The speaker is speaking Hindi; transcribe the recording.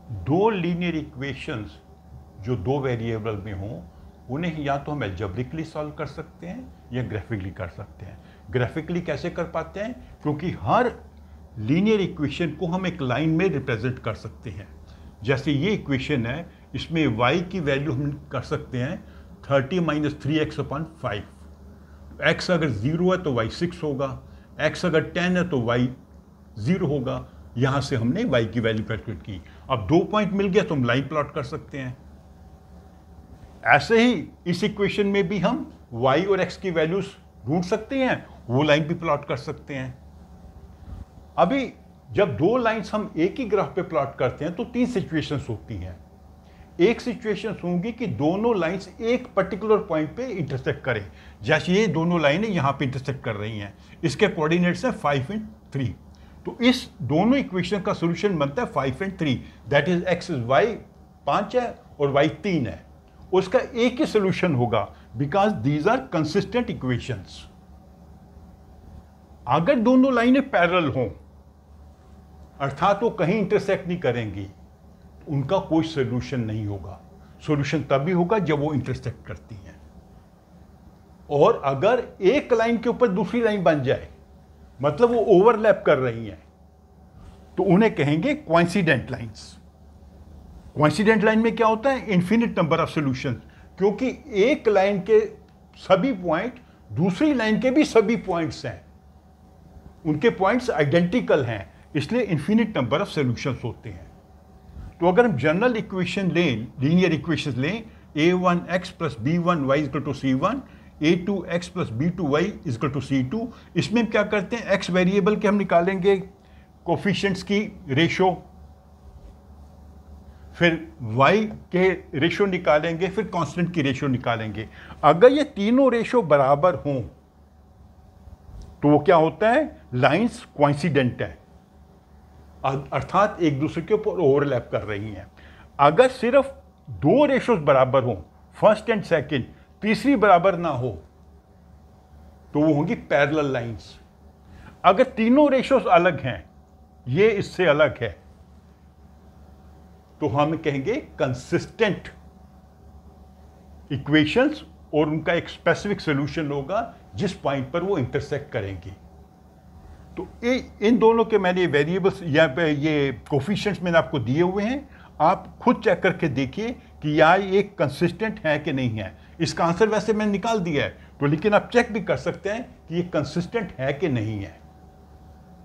दो लीनियर इक्वेशंस जो दो वेरिएबल में हों, उन्हें या तो हम एल्जेब्रिकली सॉल्व कर सकते हैं या ग्राफिकली कर सकते हैं। ग्राफिकली कैसे कर पाते हैं? क्योंकि हर लीनियर इक्वेशन को हम एक लाइन में रिप्रेजेंट कर सकते हैं। जैसे ये इक्वेशन है, इसमें y की वैल्यू हम कर सकते हैं 30 - 3x/5। x अगर 0 है तो y 6 होगा, x अगर 10 है तो y 0 होगा। यहां से हमने y की वैल्यू कैलकुलेट की। अब 2 पॉइंट मिल गया तो हम लाइन प्लॉट कर सकते हैं। ऐसे ही इस इक्वेशन में भी हम y और x की वैल्यूज ढूंढ सकते हैं, वो लाइन भी प्लॉट कर सकते हैं। अभी जब दो लाइंस हम एक ही ग्राफ पे प्लॉट करते हैं तो तीन सिचुएशंस होती हैं। एक सिचुएशन होंगी कि दोनों लाइंस एक पर्टिकुलर पॉइंट पे इंटरसेक्ट करें, जैसे ये दोनों लाइनें यहां पे इंटरसेक्ट कर रही हैं। इसके कोऑर्डिनेट्स हैं 5 और 3। तो इस दोनों इक्वेशन का सॉल्यूशन बनता है 5 और 3, that is x is y 5 है और y 3 है। उसका एक ही सॉल्यूशन होगा because these are consistent equations. अगर दोनों लाइनें पैरेलल हों, अर्थात वो कहीं इंटरसेक्ट नहीं करेंगी, तो उनका कोई सॉल्यूशन नहीं होगा। सॉल्यूशन तभी होगा जब वो इंटरसेक्ट करती हैं। और अगर एक लाइन के ऊपर दूसरी लाइन बन जाए, मतलब वो ओवरलैप कर रही हैं, तो उन्हें कहेंगे कोइंसिडेंट लाइंस। कोइंसिडेंट लाइन में क्या होता है? इन्फिनिट नंबर ऑफ सॉल्यूशन, क्योंकि एक लाइन के सभी पॉइंट दूसरी लाइन के भी सभी पॉइंट्स हैं, उनके पॉइंट्स आइडेंटिकल हैं, इसलिए इन्फिनिट नंबर ऑफ सॉल्यूशंस होते हैं। तो अगर हम जनरल इक्वेशन लें, लीनियर इक्वेशन लें, a1x + b1y = c1, a2x + b2y = c2, इसमें हम क्या करते हैं? x वेरिएबल के हम निकालेंगे कोफिशिएंट्स की रेशो, फिर y के रेशो निकालेंगे, फिर कांस्टेंट की रेशो निकालेंगे। अगर ये तीनों रेशो बराबर हों तो वो क्या होता है? लाइंस कोइंसिडेंट है, अर्थात एक दूसरे के ऊपर ओवरलैप कर रही हैं। अगर सिर्फ दो रेशोज बराबर हों, फर्स्ट एंड सेकंड, तीसरी बराबर ना हो, तो वो होंगी पैरेलल लाइंस। अगर तीनों रेशोज अलग हैं, ये इससे अलग है, तो हम कहेंगे कंसिस्टेंट इक्वेशंस, और उनका एक स्पेसिफिक सॉल्यूशन होगा जिस पॉइंट पर वो इंटरसेक्ट करेंगी। तो इन दोनों के मैंने वेरिएबल्स या ये कोफिशिएंट्स मैंने आपको दिए हुए हैं, आप खुद चेक करके देखिए कि या ये कंसिस्टेंट है कि नहीं है। इसका आंसर वैसे मैंने निकाल दिया है, तो लेकिन आप चेक भी कर सकते हैं कि ये कंसिस्टेंट है कि नहीं है।